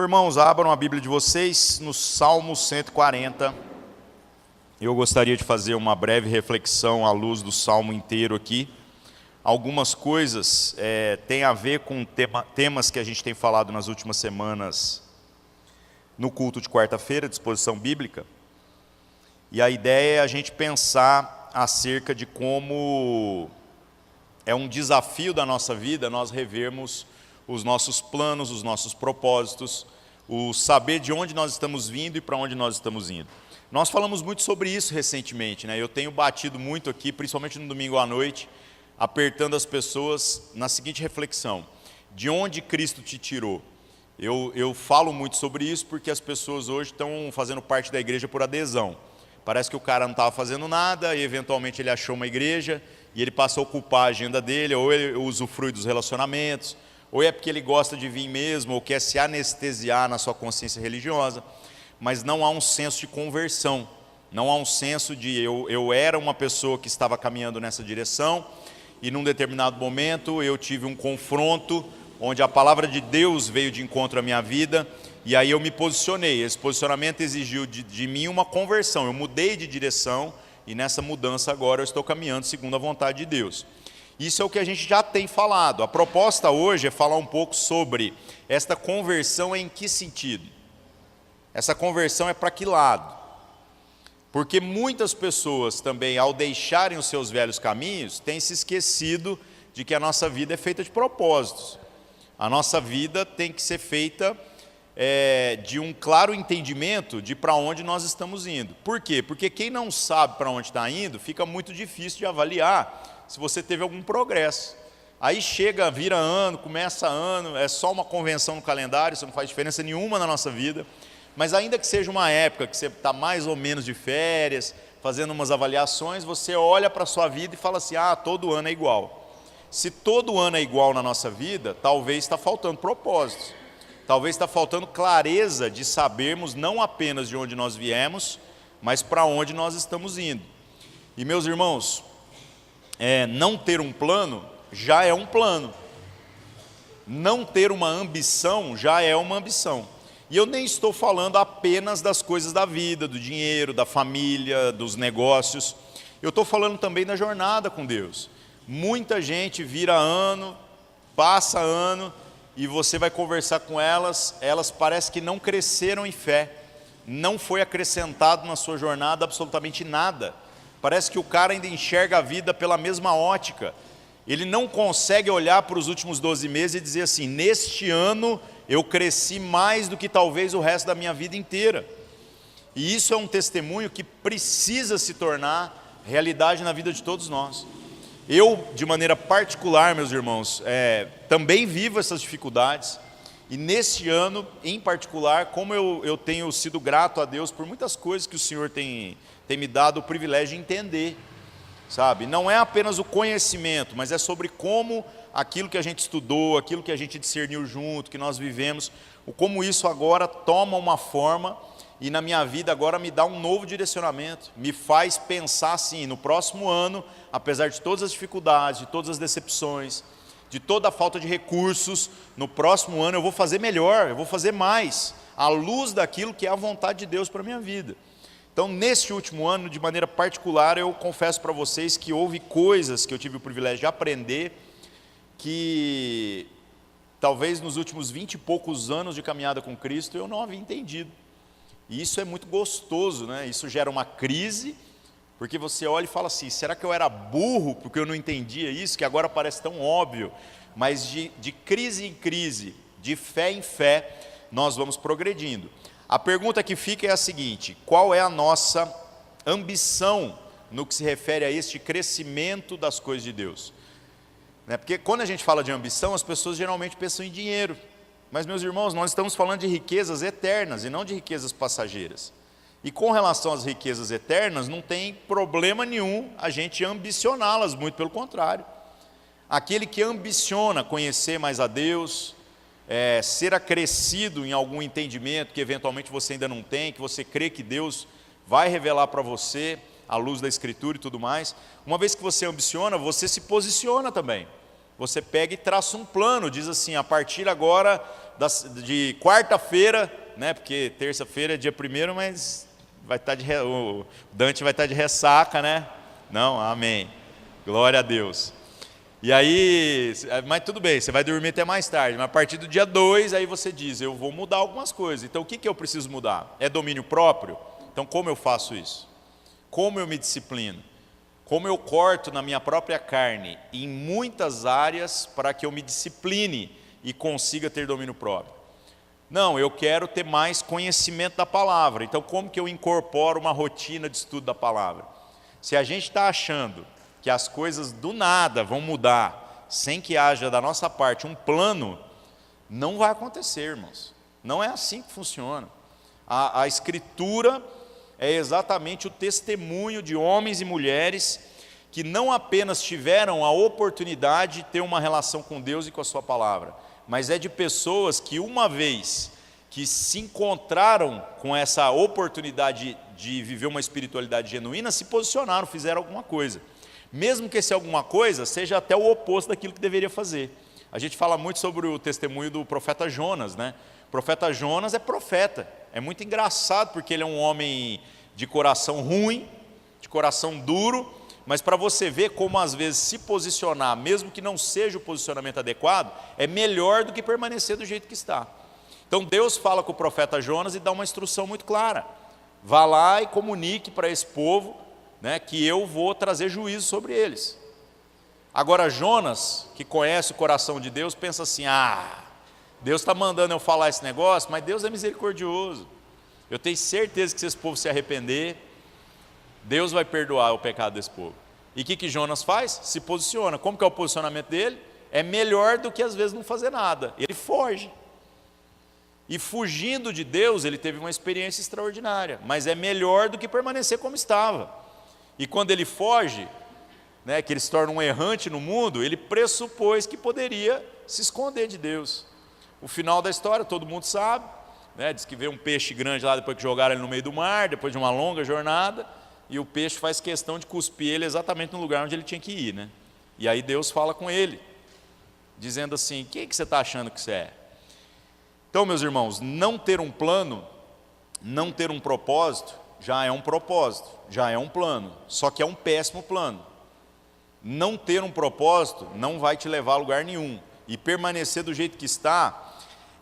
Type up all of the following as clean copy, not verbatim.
Irmãos, abram a Bíblia de vocês no Salmo 140. Eu gostaria de fazer uma breve reflexão à luz do Salmo inteiro aqui. Algumas coisas têm a ver com temas que a gente tem falado nas últimas semanas no culto de quarta-feira, disposição bíblica. E a ideia é a gente pensar acerca de como é um desafio da nossa vida nós revermos os nossos planos, os nossos propósitos, o saber de onde nós estamos vindo e para onde nós estamos indo. Nós falamos muito sobre isso recentemente, né? Eu tenho batido muito aqui, principalmente no domingo à noite, apertando as pessoas na seguinte reflexão: de onde Cristo te tirou? Eu falo muito sobre isso porque as pessoas hoje estão fazendo parte da igreja por adesão. Parece que o cara não estava fazendo nada e eventualmente ele achou uma igreja e ele passou a ocupar a agenda dele, ou ele usufrui dos relacionamentos, ou é porque ele gosta de vir mesmo, ou quer se anestesiar na sua consciência religiosa, mas não há um senso de conversão, não há um senso de eu era uma pessoa que estava caminhando nessa direção, e num determinado momento eu tive um confronto, onde a palavra de Deus veio de encontro à minha vida, e aí eu me posicionei. Esse posicionamento exigiu de mim uma conversão, eu mudei de direção, e nessa mudança agora eu estou caminhando segundo a vontade de Deus. Isso é o que a gente já tem falado. A proposta hoje é falar um pouco sobre esta conversão. Em que sentido? Essa conversão é para que lado? Porque muitas pessoas também, ao deixarem os seus velhos caminhos, têm se esquecido de que a nossa vida é feita de propósitos. A nossa vida tem que ser feita de um claro entendimento de para onde nós estamos indo. Por quê? Porque quem não sabe para onde está indo, fica muito difícil de avaliar se você teve algum progresso. Aí chega, vira ano, começa ano, é só uma convenção no calendário, isso não faz diferença nenhuma na nossa vida, mas ainda que seja uma época que você está mais ou menos de férias, fazendo umas avaliações, você olha para a sua vida e fala assim: ah, todo ano é igual. Se todo ano é igual na nossa vida, talvez está faltando propósitos, talvez está faltando clareza de sabermos não apenas de onde nós viemos, mas para onde nós estamos indo. E meus irmãos, não ter um plano já é um plano, não ter uma ambição já é uma ambição. E eu nem estou falando apenas das coisas da vida, do dinheiro, da família, dos negócios, eu estou falando também da jornada com Deus. Muita gente vira ano, passa ano, e você vai conversar com elas, elas parecem que não cresceram em fé, não foi acrescentado na sua jornada absolutamente nada. Parece que o cara ainda enxerga a vida pela mesma ótica. Ele não consegue olhar para os últimos 12 meses e dizer assim: neste ano eu cresci mais do que talvez o resto da minha vida inteira. E isso é um testemunho que precisa se tornar realidade na vida de todos nós. Eu, de maneira particular, meus irmãos, também vivo essas dificuldades. E neste ano, em particular, como eu tenho sido grato a Deus por muitas coisas que o Senhor tem me dado o privilégio de entender, sabe? Não é apenas o conhecimento, mas é sobre como aquilo que a gente estudou, aquilo que a gente discerniu junto, que nós vivemos, como isso agora toma uma forma e na minha vida agora me dá um novo direcionamento, me faz pensar assim: no próximo ano, apesar de todas as dificuldades, de todas as decepções, de toda a falta de recursos, no próximo ano eu vou fazer melhor, eu vou fazer mais, à luz daquilo que é a vontade de Deus para a minha vida. Então, neste último ano, de maneira particular, eu confesso para vocês que houve coisas que eu tive o privilégio de aprender, que talvez nos últimos 20 e poucos anos de caminhada com Cristo eu não havia entendido. E isso é muito gostoso, né? Isso gera uma crise, porque você olha e fala assim: será que eu era burro porque eu não entendia isso, que agora parece tão óbvio? Mas de crise em crise, de fé em fé, nós vamos progredindo. A pergunta que fica é a seguinte: qual é a nossa ambição no que se refere a este crescimento das coisas de Deus? Porque quando a gente fala de ambição, as pessoas geralmente pensam em dinheiro. Mas, meus irmãos, nós estamos falando de riquezas eternas e não de riquezas passageiras. E com relação às riquezas eternas, não tem problema nenhum a gente ambicioná-las, muito pelo contrário. Aquele que ambiciona conhecer mais a Deus, ser acrescido em algum entendimento que eventualmente você ainda não tem, que você crê que Deus vai revelar para você, à luz da Escritura e tudo mais. Uma vez que você ambiciona, você se posiciona também. Você pega e traça um plano, diz assim: a partir agora de quarta-feira, né? Porque terça-feira é dia 1º, mas vai estar o Dante vai estar de ressaca, né? Não, amém. Glória a Deus. E aí, mas tudo bem, você vai dormir até mais tarde, mas a partir do dia 2, aí você diz, eu vou mudar algumas coisas. Então o que eu preciso mudar? É domínio próprio? Então como eu faço isso? Como eu me disciplino? Como eu corto na minha própria carne em muitas áreas para que eu me discipline e consiga ter domínio próprio? Não, eu quero ter mais conhecimento da palavra. Então como que eu incorporo uma rotina de estudo da palavra? Se a gente está achando que as coisas do nada vão mudar sem que haja da nossa parte um plano, não vai acontecer, irmãos. Não é assim que funciona. A Escritura é exatamente o testemunho de homens e mulheres que não apenas tiveram a oportunidade de ter uma relação com Deus e com a sua palavra, mas é de pessoas que uma vez que se encontraram com essa oportunidade de viver uma espiritualidade genuína, se posicionaram, fizeram alguma coisa. Mesmo que esse alguma coisa seja até o oposto daquilo que deveria fazer. A gente fala muito sobre o testemunho do profeta Jonas, né? O profeta Jonas é profeta. É muito engraçado porque ele é um homem de coração ruim, de coração duro, mas para você ver como às vezes se posicionar, mesmo que não seja o posicionamento adequado, é melhor do que permanecer do jeito que está. Então Deus fala com o profeta Jonas e dá uma instrução muito clara. Vá lá e comunique para esse povo, né, que eu vou trazer juízo sobre eles. Agora Jonas, que conhece o coração de Deus, pensa assim, Deus está mandando eu falar esse negócio, mas Deus é misericordioso. Eu tenho certeza que se esse povo se arrepender, Deus vai perdoar o pecado desse povo. E o que Jonas faz? Se posiciona. Como que é o posicionamento dele? É melhor do que às vezes não fazer nada. Ele foge. E fugindo de Deus, ele teve uma experiência extraordinária, mas é melhor do que permanecer como estava. E quando ele foge, né, que ele se torna um errante no mundo, ele pressupôs que poderia se esconder de Deus. O final da história todo mundo sabe, né, diz que veio um peixe grande lá depois que jogaram ele no meio do mar, depois de uma longa jornada, e o peixe faz questão de cuspir ele exatamente no lugar onde ele tinha que ir, né? E aí Deus fala com ele, dizendo assim, quem que você está achando que você é? Então, meus irmãos, não ter um plano, não ter um propósito, já é um propósito, já é um plano, só que é um péssimo plano. Não ter um propósito não vai te levar a lugar nenhum, e permanecer do jeito que está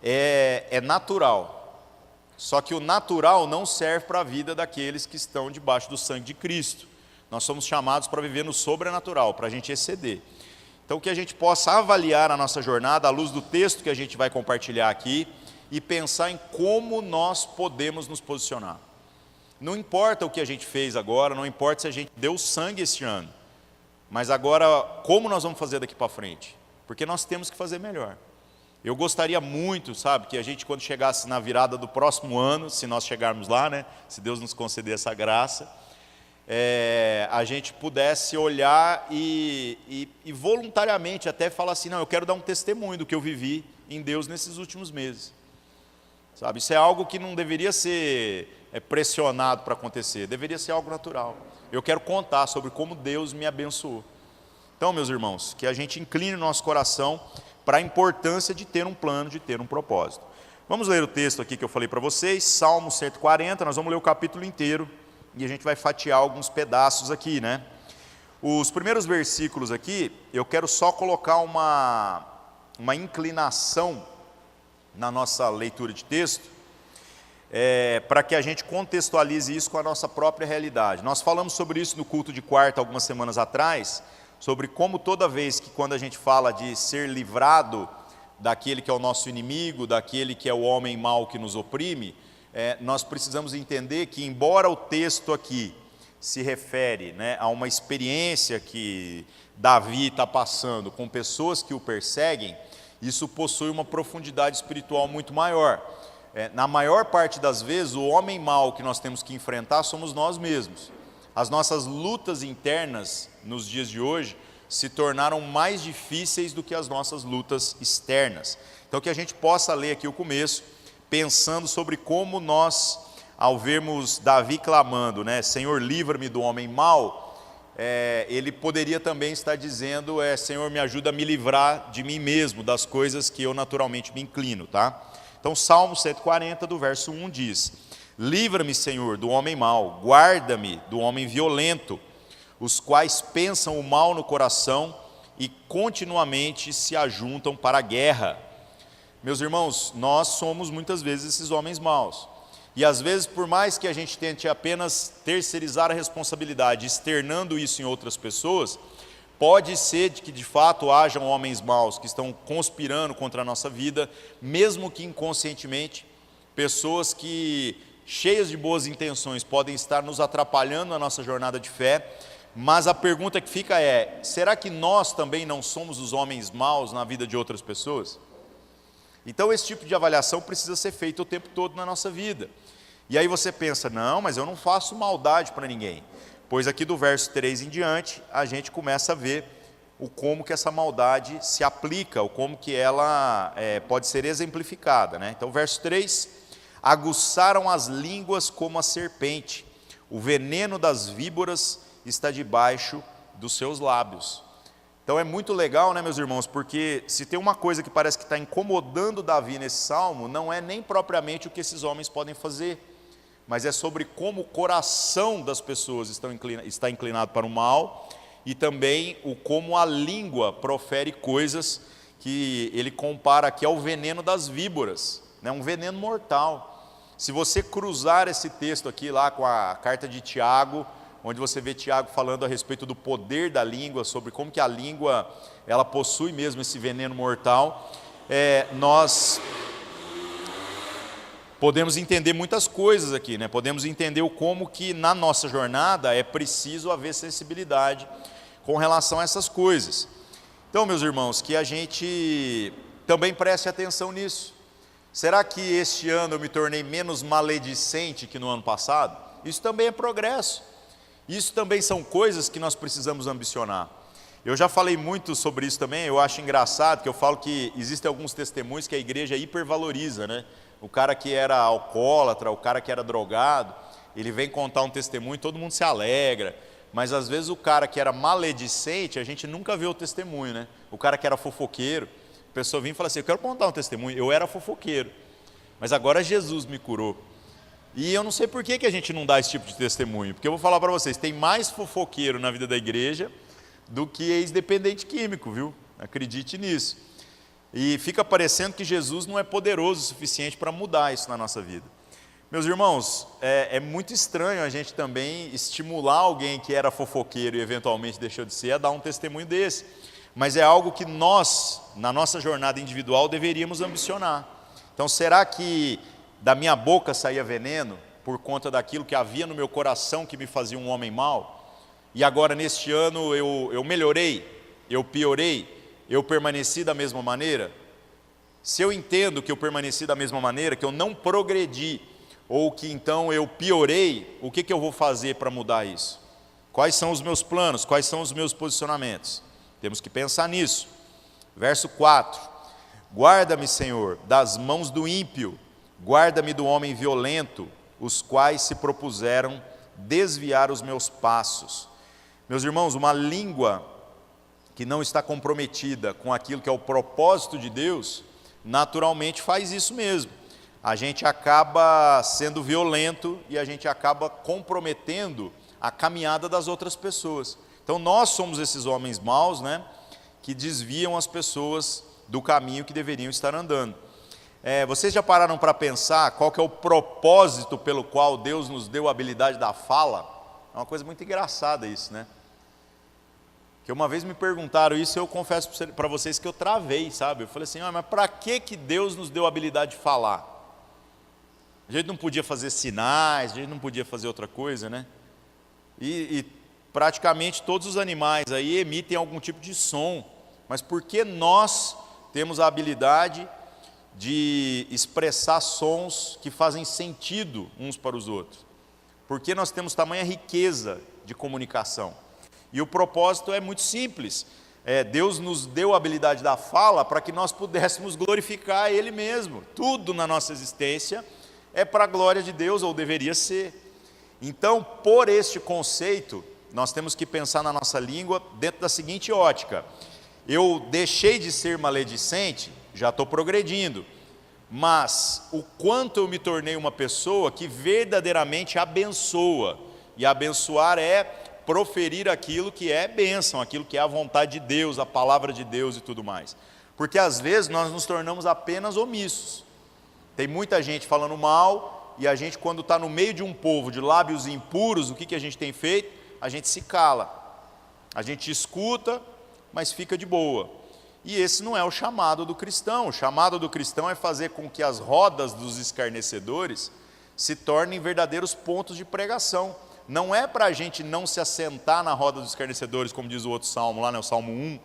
é natural. Só que o natural não serve para a vida daqueles que estão debaixo do sangue de Cristo. Nós somos chamados para viver no sobrenatural, para a gente exceder. Então que a gente possa avaliar a nossa jornada à luz do texto que a gente vai compartilhar aqui e pensar em como nós podemos nos posicionar. Não importa o que a gente fez agora, não importa se a gente deu sangue este ano, mas agora como nós vamos fazer daqui para frente? Porque nós temos que fazer melhor. Eu gostaria muito, sabe, que a gente quando chegasse na virada do próximo ano, se nós chegarmos lá, né, se Deus nos conceder essa graça, a gente pudesse olhar e voluntariamente até falar assim, não, eu quero dar um testemunho do que eu vivi em Deus nesses últimos meses. Sabe, isso é algo que não deveria ser pressionado para acontecer, deveria ser algo natural. Eu quero contar sobre como Deus me abençoou. Então, meus irmãos, que a gente incline o nosso coração para a importância de ter um plano, de ter um propósito. Vamos ler o texto aqui que eu falei para vocês, Salmo 140, nós vamos ler o capítulo inteiro, e a gente vai fatiar alguns pedaços aqui, né? Os primeiros versículos aqui, eu quero só colocar uma inclinação na nossa leitura de texto, para que a gente contextualize isso com a nossa própria realidade. Nós falamos sobre isso no culto de quarta algumas semanas atrás, sobre como toda vez que quando a gente fala de ser livrado daquele que é o nosso inimigo, daquele que é o homem mau que nos oprime, nós precisamos entender que embora o texto aqui se refere, né, a uma experiência que Davi está passando com pessoas que o perseguem, isso possui uma profundidade espiritual muito maior. Na maior parte das vezes, o homem mau que nós temos que enfrentar somos nós mesmos. As nossas lutas internas nos dias de hoje se tornaram mais difíceis do que as nossas lutas externas. Então que a gente possa ler aqui o começo, pensando sobre como nós, ao vermos Davi clamando, né, Senhor, livra-me do homem mau, ele poderia também estar dizendo, Senhor, me ajuda a me livrar de mim mesmo, das coisas que eu naturalmente me inclino, tá? Então, Salmo 140, do verso 1 diz: livra-me, Senhor, do homem mau, guarda-me do homem violento, os quais pensam o mal no coração e continuamente se ajuntam para a guerra. Meus irmãos, nós somos muitas vezes esses homens maus. E às vezes, por mais que a gente tente apenas terceirizar a responsabilidade, externando isso em outras pessoas, pode ser que de fato hajam homens maus que estão conspirando contra a nossa vida, mesmo que inconscientemente, pessoas que, cheias de boas intenções, podem estar nos atrapalhando na nossa jornada de fé. Mas a pergunta que fica é: será que nós também não somos os homens maus na vida de outras pessoas? Então esse tipo de avaliação precisa ser feito o tempo todo na nossa vida. E aí você pensa: não, mas eu não faço maldade para ninguém. Pois aqui do verso 3 em diante, a gente começa a ver o como que essa maldade se aplica, o como que ela pode ser exemplificada, né? Então verso 3: aguçaram as línguas como a serpente, o veneno das víboras está debaixo dos seus lábios. Então é muito legal, né, meus irmãos, porque se tem uma coisa que parece que está incomodando Davi nesse salmo, não é nem propriamente o que esses homens podem fazer, mas é sobre como o coração das pessoas está inclinado para o mal, e também como a língua profere coisas que ele compara aqui ao veneno das víboras, né, um veneno mortal. Se você cruzar esse texto aqui lá com a carta de Tiago, onde você vê Tiago falando a respeito do poder da língua, sobre como que a língua, ela possui mesmo esse veneno mortal, nós podemos entender muitas coisas aqui, né? Podemos entender como que na nossa jornada é preciso haver sensibilidade com relação a essas coisas. Então, meus irmãos, que a gente também preste atenção nisso. Será que este ano eu me tornei menos maledicente que no ano passado? Isso também é progresso. Isso também são coisas que nós precisamos ambicionar. Eu já falei muito sobre isso também. Eu acho engraçado que eu falo que existem alguns testemunhos que a igreja hipervaloriza, né? O cara que era alcoólatra, o cara que era drogado, ele vem contar um testemunho e todo mundo se alegra. Mas às vezes o cara que era maledicente, a gente nunca vê o testemunho, né? O cara que era fofoqueiro, a pessoa vinha e fala assim: eu quero contar um testemunho, eu era fofoqueiro, mas agora Jesus me curou. E eu não sei por que a gente não dá esse tipo de testemunho, porque eu vou falar para vocês, tem mais fofoqueiro na vida da igreja do que ex-dependente químico, viu? Acredite nisso. E fica parecendo que Jesus não é poderoso o suficiente para mudar isso na nossa vida. Meus irmãos, é muito estranho a gente também estimular alguém que era fofoqueiro e eventualmente deixou de ser a dar um testemunho desse, mas é algo que nós, na nossa jornada individual, deveríamos ambicionar. Então, será que da minha boca saía veneno por conta daquilo que havia no meu coração que me fazia um homem mau? E agora neste ano eu melhorei, eu piorei, eu permaneci da mesma maneira? Se eu entendo que eu permaneci da mesma maneira, que eu não progredi, ou que então eu piorei, o que eu vou fazer para mudar isso? Quais são os meus planos? Quais são os meus posicionamentos? Temos que pensar nisso. Verso 4: guarda-me, Senhor, das mãos do ímpio, guarda-me do homem violento, os quais se propuseram desviar os meus passos. Meus irmãos, uma língua que não está comprometida com aquilo que é o propósito de Deus, naturalmente faz isso mesmo. A gente acaba sendo violento e a gente acaba comprometendo a caminhada das outras pessoas. Então nós somos esses homens maus, né, que desviam as pessoas do caminho que deveriam estar andando. Vocês já pararam para pensar qual que é o propósito pelo qual Deus nos deu a habilidade da fala? É uma coisa muito engraçada isso, né? Que uma vez me perguntaram isso e eu confesso para vocês que eu travei, sabe? Eu falei assim: mas para que Deus nos deu a habilidade de falar? A gente não podia fazer sinais, a gente não podia fazer outra coisa, né? E praticamente todos os animais aí emitem algum tipo de som, mas por que nós temos a habilidade de expressar sons que fazem sentido uns para os outros? Por que nós temos tamanha riqueza de comunicação? E o propósito é muito simples. Deus nos deu a habilidade da fala para que nós pudéssemos glorificar Ele mesmo. Tudo na nossa existência é para a glória de Deus, ou deveria ser. Então, por este conceito, nós temos que pensar na nossa língua dentro da seguinte ótica: eu deixei de ser maledicente, já estou progredindo, mas o quanto eu me tornei uma pessoa que verdadeiramente abençoa, e abençoar é proferir aquilo que é bênção, aquilo que é a vontade de Deus, a palavra de Deus e tudo mais. Porque às vezes nós nos tornamos apenas omissos. Tem muita gente falando mal, e a gente, quando está no meio de um povo de lábios impuros, o que a gente tem feito? A gente se cala, a gente escuta, mas fica de boa. E esse não é o chamado do cristão. O chamado do cristão é fazer com que as rodas dos escarnecedores se tornem verdadeiros pontos de pregação. Não é para a gente não se assentar na roda dos escarnecedores, como diz o outro salmo lá, né, o Salmo 1,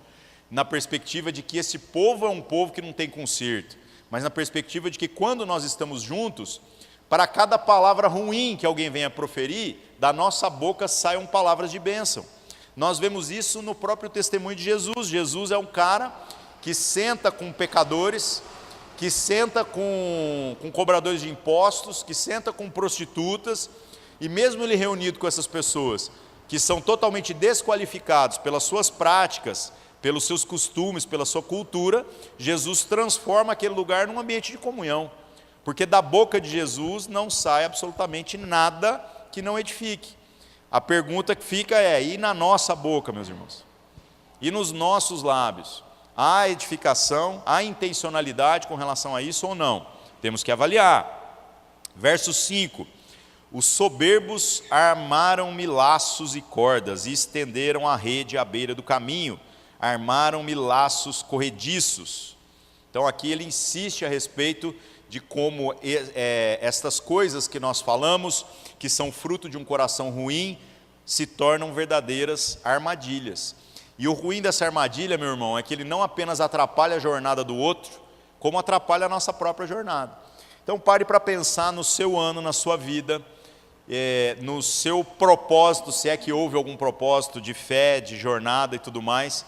na perspectiva de que esse povo é um povo que não tem conserto, mas na perspectiva de que quando nós estamos juntos, para cada palavra ruim que alguém venha proferir, da nossa boca saiam palavras de bênção. Nós vemos isso no próprio testemunho de Jesus. Jesus é um cara que senta com pecadores, que senta com cobradores de impostos, que senta com prostitutas, e mesmo ele reunido com essas pessoas, que são totalmente desqualificados pelas suas práticas, pelos seus costumes, pela sua cultura, Jesus transforma aquele lugar num ambiente de comunhão, porque da boca de Jesus não sai absolutamente nada que não edifique. A pergunta que fica é: e na nossa boca, meus irmãos? E nos nossos lábios? Há edificação, há intencionalidade com relação a isso ou não? Temos que avaliar. Verso 5: os soberbos armaram-me laços e cordas, e estenderam a rede à beira do caminho, armaram-me laços corrediços. Então aqui ele insiste a respeito de como estas coisas que nós falamos, que são fruto de um coração ruim, se tornam verdadeiras armadilhas. E o ruim dessa armadilha, meu irmão, é que ele não apenas atrapalha a jornada do outro, como atrapalha a nossa própria jornada. Então pare para pensar no seu ano, na sua vida, no seu propósito, se é que houve algum propósito de fé, de jornada e tudo mais,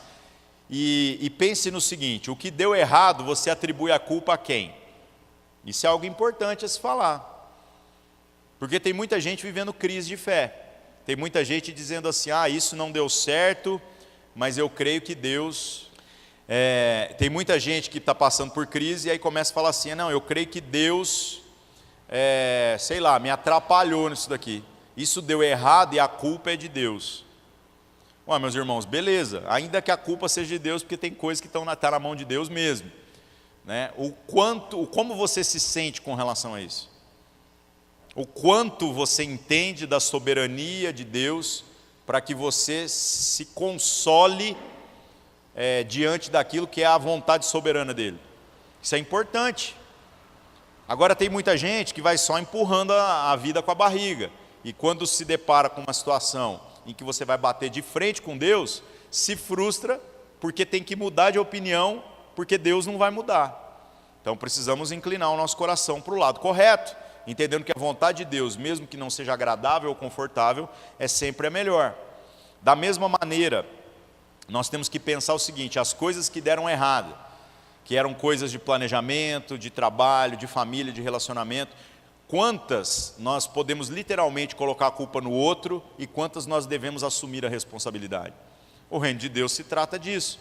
e pense no seguinte: o que deu errado, você atribui a culpa a quem? Isso é algo importante a se falar, porque tem muita gente vivendo crise de fé, tem muita gente dizendo assim: isso não deu certo, mas eu creio que Deus... tem muita gente que está passando por crise e aí começa a falar assim: não, eu creio que Deus, sei lá, me atrapalhou nisso daqui, isso deu errado e a culpa é de Deus. Ué, meus irmãos, beleza, ainda que a culpa seja de Deus, porque tem coisas que estão na mão de Deus mesmo, né? Como você se sente com relação a isso? O quanto você entende da soberania de Deus para que você se console diante daquilo que é a vontade soberana dele? Isso é importante. Agora tem muita gente que vai só empurrando a vida com a barriga, e quando se depara com uma situação em que você vai bater de frente com Deus, se frustra porque tem que mudar de opinião, porque Deus não vai mudar. Então precisamos inclinar o nosso coração para o lado correto, entendendo que a vontade de Deus, mesmo que não seja agradável ou confortável, é sempre a melhor. Da mesma maneira, nós temos que pensar o seguinte: as coisas que deram errado, que eram coisas de planejamento, de trabalho, de família, de relacionamento, quantas nós podemos literalmente colocar a culpa no outro e quantas nós devemos assumir a responsabilidade? O reino de Deus se trata disso.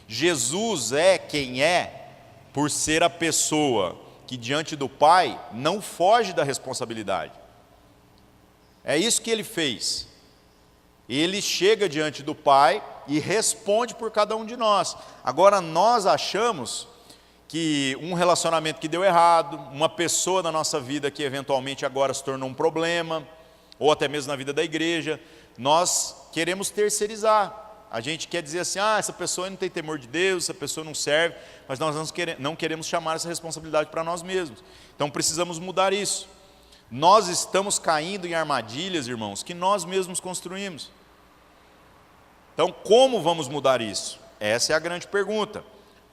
Jesus é quem é por ser a pessoa que diante do Pai não foge da responsabilidade. É isso que ele fez. Ele chega diante do Pai e responde por cada um de nós. Agora nós achamos que um relacionamento que deu errado, uma pessoa na nossa vida que eventualmente agora se tornou um problema, ou até mesmo na vida da igreja, nós queremos terceirizar. A gente quer dizer assim: essa pessoa não tem temor de Deus, essa pessoa não serve, mas nós não queremos chamar essa responsabilidade para nós mesmos. Então precisamos mudar isso. Nós estamos caindo em armadilhas, irmãos, que nós mesmos construímos. Então como vamos mudar isso? Essa é a grande pergunta.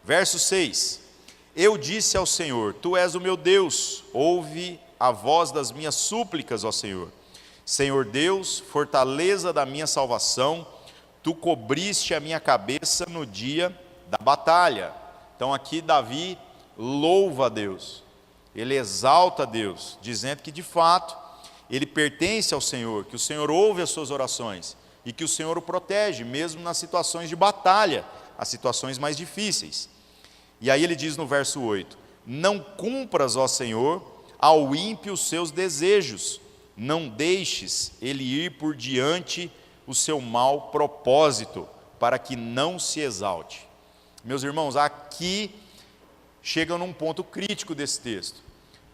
Verso 6: eu disse ao Senhor: tu és o meu Deus, ouve a voz das minhas súplicas, ó Senhor. Senhor Deus, fortaleza da minha salvação, tu cobriste a minha cabeça no dia da batalha. Então aqui Davi louva a Deus, ele exalta a Deus, dizendo que de fato ele pertence ao Senhor, que o Senhor ouve as suas orações, e que o Senhor o protege, mesmo nas situações de batalha, as situações mais difíceis. E aí ele diz no verso 8: não cumpras, ó Senhor, ao ímpio os seus desejos, não deixes ele ir por diante o seu mau propósito, para que não se exalte. Meus irmãos, aqui chega num ponto crítico desse texto,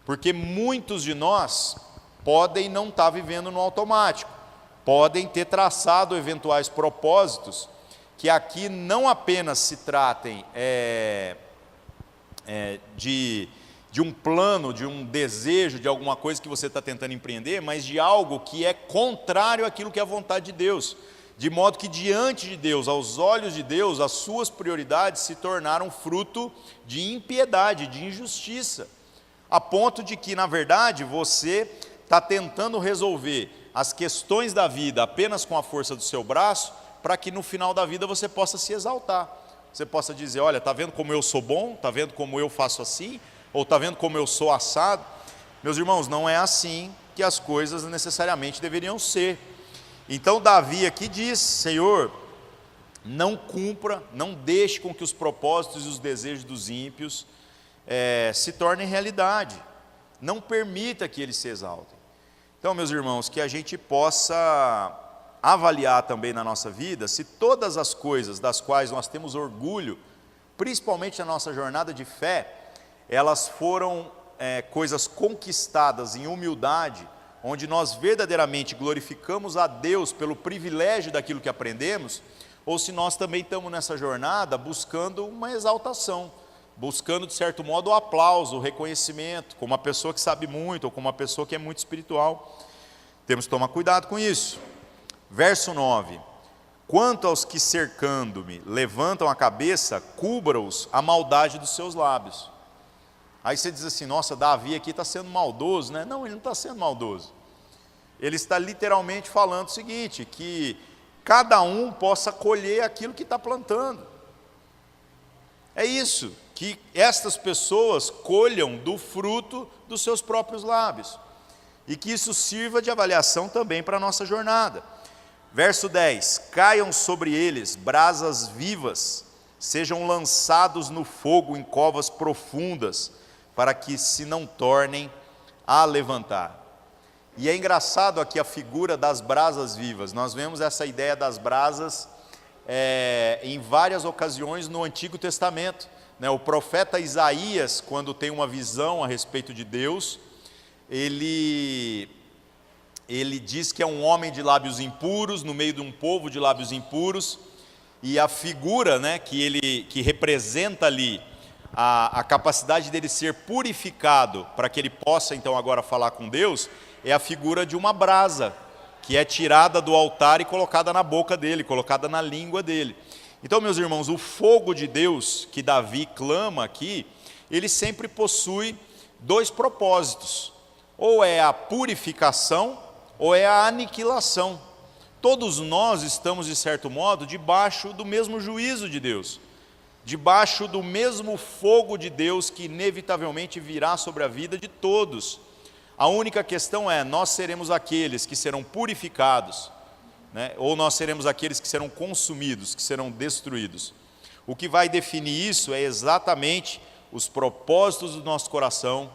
porque muitos de nós podem não estar vivendo no automático, podem ter traçado eventuais propósitos, que aqui não apenas se tratem de um plano, de um desejo, de alguma coisa que você está tentando empreender, mas de algo que é contrário àquilo que é a vontade de Deus, de modo que diante de Deus, aos olhos de Deus, as suas prioridades se tornaram fruto de impiedade, de injustiça, a ponto de que, na verdade, você está tentando resolver as questões da vida apenas com a força do seu braço, para que no final da vida você possa se exaltar, você possa dizer: olha, está vendo como eu sou bom, está vendo como eu faço assim, ou está vendo como eu sou assado? Meus irmãos, não é assim que as coisas necessariamente deveriam ser. Então Davi aqui diz: Senhor, não cumpra, não deixe com que os propósitos e os desejos dos ímpios se tornem realidade, não permita que eles se exaltem. Então, meus irmãos, que a gente possa avaliar também na nossa vida se todas as coisas das quais nós temos orgulho, principalmente na nossa jornada de fé, elas foram coisas conquistadas em humildade, onde nós verdadeiramente glorificamos a Deus pelo privilégio daquilo que aprendemos, ou se nós também estamos nessa jornada buscando uma exaltação, buscando de certo modo o aplauso, o reconhecimento, como uma pessoa que sabe muito, ou como uma pessoa que é muito espiritual. Temos que tomar cuidado com isso. Verso 9: quanto aos que cercando-me levantam a cabeça, cubra-os a maldade dos seus lábios. Aí você diz assim: nossa, Davi aqui está sendo maldoso, né? Não, ele não está sendo maldoso. Ele está literalmente falando o seguinte: que cada um possa colher aquilo que está plantando. É isso, que estas pessoas colham do fruto dos seus próprios lábios, e que isso sirva de avaliação também para a nossa jornada. Verso 10: caiam sobre eles brasas vivas, sejam lançados no fogo em covas profundas, para que se não tornem a levantar. E é engraçado aqui a figura das brasas vivas. Nós vemos essa ideia das brasas em várias ocasiões no Antigo Testamento, né? O profeta Isaías, quando tem uma visão a respeito de Deus, ele diz que é um homem de lábios impuros, no meio de um povo de lábios impuros, e a figura, né, que representa ali a capacidade dele ser purificado, para que ele possa então agora falar com Deus, é a figura de uma brasa, que é tirada do altar e colocada na boca dele, colocada na língua dele. Então, meus irmãos, o fogo de Deus, que Davi clama aqui, ele sempre possui dois propósitos: ou é a purificação, ou é a aniquilação. Todos nós estamos, de certo modo, debaixo do mesmo juízo de Deus, debaixo do mesmo fogo de Deus que inevitavelmente virá sobre a vida de todos. A única questão é: nós seremos aqueles que serão purificados, né? Ou nós seremos aqueles que serão consumidos, que serão destruídos. O que vai definir isso é exatamente os propósitos do nosso coração,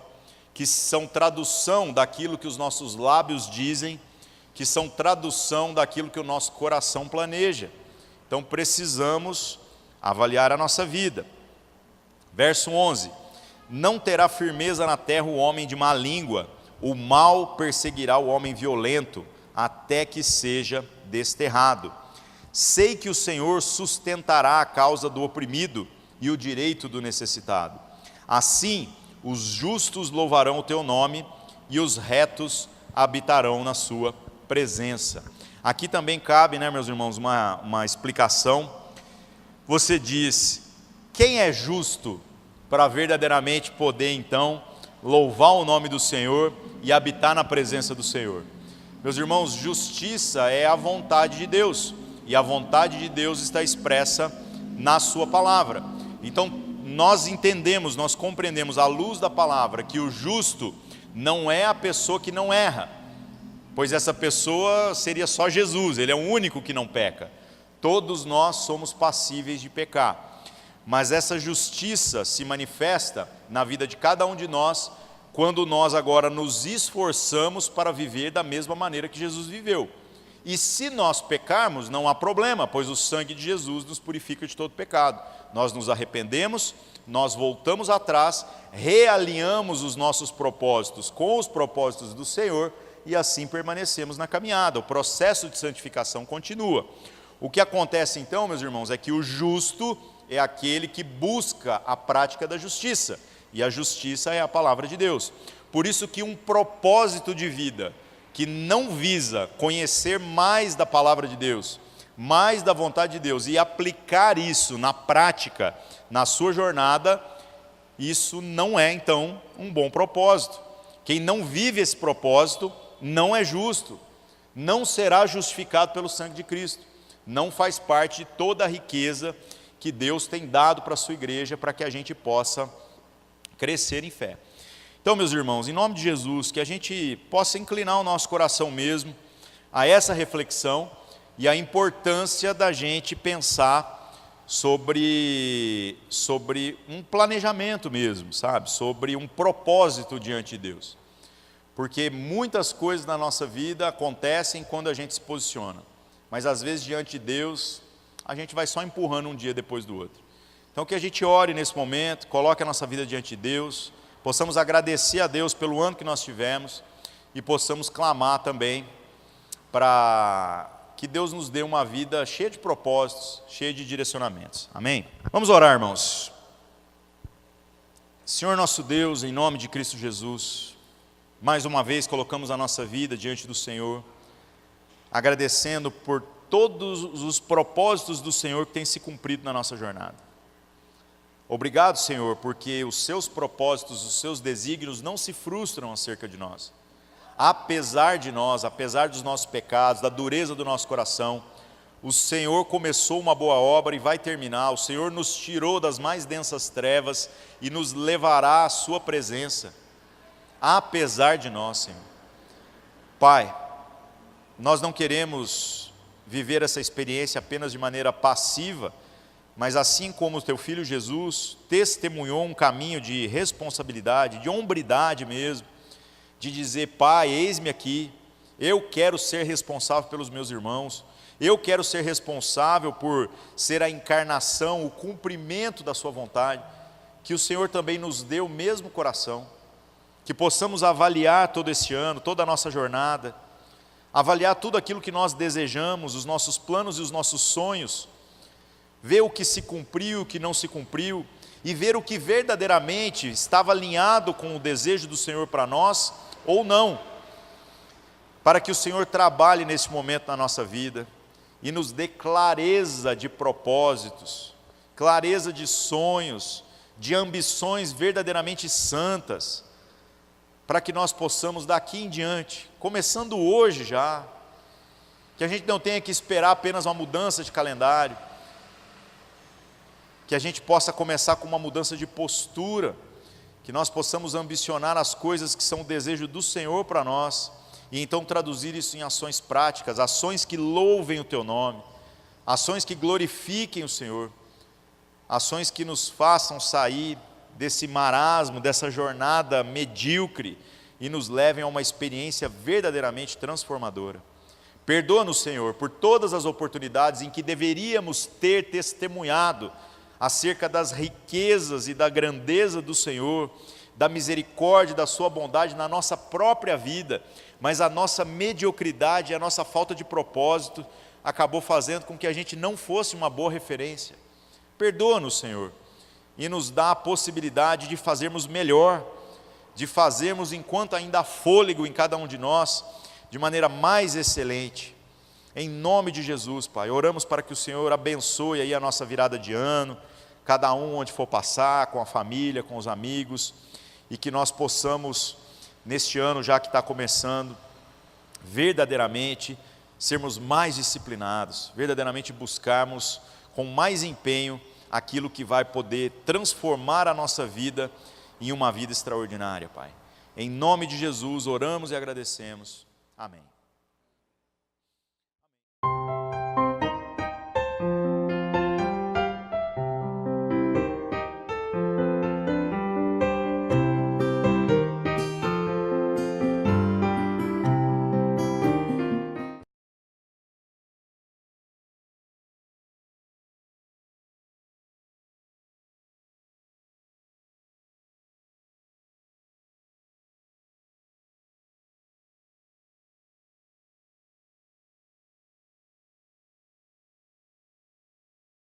que são tradução daquilo que os nossos lábios dizem, que são tradução daquilo que o nosso coração planeja. Então precisamos avaliar a nossa vida. Verso 11: não terá firmeza na terra o homem de má língua, o mal perseguirá o homem violento, até que seja desterrado. Sei que o Senhor sustentará a causa do oprimido e o direito do necessitado. Assim, os justos louvarão o teu nome, e os retos habitarão na sua presença. Aqui também cabe, né, meus irmãos, uma explicação. Você diz: quem é justo para verdadeiramente poder então louvar o nome do Senhor e habitar na presença do Senhor? Meus irmãos, justiça é a vontade de Deus, e a vontade de Deus está expressa na sua palavra. Então nós entendemos, nós compreendemos à luz da palavra que o justo não é a pessoa que não erra, pois essa pessoa seria só Jesus, ele é o único que não peca. Todos nós somos passíveis de pecar, mas essa justiça se manifesta na vida de cada um de nós, quando nós agora nos esforçamos para viver da mesma maneira que Jesus viveu. E se nós pecarmos, não há problema, pois o sangue de Jesus nos purifica de todo pecado. Nós nos arrependemos, nós voltamos atrás, realinhamos os nossos propósitos com os propósitos do Senhor e assim permanecemos na caminhada. O processo de santificação continua. O que acontece então, meus irmãos, é que o justo é aquele que busca a prática da justiça, e a justiça é a palavra de Deus. Por isso que um propósito de vida que não visa conhecer mais da palavra de Deus, mais da vontade de Deus, e aplicar isso na prática, na sua jornada, isso não é então um bom propósito. Quem não vive esse propósito não é justo, não será justificado pelo sangue de Cristo, não faz parte de toda a riqueza que Deus tem dado para a sua igreja, para que a gente possa crescer em fé. Então, meus irmãos, em nome de Jesus, que a gente possa inclinar o nosso coração mesmo a essa reflexão e a importância da gente pensar sobre um planejamento mesmo, sabe? Sobre um propósito diante de Deus. Porque muitas coisas na nossa vida acontecem quando a gente se posiciona, mas às vezes diante de Deus, a gente vai só empurrando um dia depois do outro. Então que a gente ore nesse momento, coloque a nossa vida diante de Deus, possamos agradecer a Deus pelo ano que nós tivemos e possamos clamar também para que Deus nos dê uma vida cheia de propósitos, cheia de direcionamentos. Amém? Vamos orar, irmãos. Senhor nosso Deus, em nome de Cristo Jesus, mais uma vez colocamos a nossa vida diante do Senhor, agradecendo por todos os propósitos do Senhor que têm se cumprido na nossa jornada. Obrigado, Senhor, porque os seus propósitos, os seus desígnios não se frustram acerca de nós. Apesar de nós, apesar dos nossos pecados, da dureza do nosso coração, o Senhor começou uma boa obra e vai terminar. O Senhor nos tirou das mais densas trevas e nos levará à sua presença, apesar de nós, Senhor. Pai, nós não queremos viver essa experiência apenas de maneira passiva, mas assim como o teu filho Jesus testemunhou um caminho de responsabilidade, de hombridade mesmo, de dizer: Pai, eis-me aqui, eu quero ser responsável pelos meus irmãos, eu quero ser responsável por ser a encarnação, o cumprimento da sua vontade, que o Senhor também nos dê o mesmo coração, que possamos avaliar todo esse ano, toda a nossa jornada, avaliar tudo aquilo que nós desejamos, os nossos planos e os nossos sonhos, ver o que se cumpriu, o que não se cumpriu, e ver o que verdadeiramente estava alinhado com o desejo do Senhor para nós, ou não, para que o Senhor trabalhe nesse momento na nossa vida, e nos dê clareza de propósitos, clareza de sonhos, de ambições verdadeiramente santas, para que nós possamos daqui em diante, começando hoje já, que a gente não tenha que esperar apenas uma mudança de calendário, que a gente possa começar com uma mudança de postura, que nós possamos ambicionar as coisas que são o desejo do Senhor para nós, e então traduzir isso em ações práticas, ações que louvem o teu nome, ações que glorifiquem o Senhor, ações que nos façam sair desse marasmo, dessa jornada medíocre, e nos levem a uma experiência verdadeiramente transformadora. Perdoa-nos, Senhor, por todas as oportunidades em que deveríamos ter testemunhado acerca das riquezas e da grandeza do Senhor, da misericórdia, da sua bondade na nossa própria vida, mas a nossa mediocridade, a nossa falta de propósito acabou fazendo com que a gente não fosse uma boa referência. Perdoa-nos, Senhor, e nos dá a possibilidade de fazermos melhor, de fazermos enquanto ainda há fôlego em cada um de nós, de maneira mais excelente. Em nome de Jesus, Pai, oramos para que o Senhor abençoe aí a nossa virada de ano, cada um onde for passar, com a família, com os amigos, e que nós possamos, neste ano já que está começando, verdadeiramente sermos mais disciplinados, verdadeiramente buscarmos com mais empenho aquilo que vai poder transformar a nossa vida em uma vida extraordinária, Pai. Em nome de Jesus, oramos e agradecemos. Amém.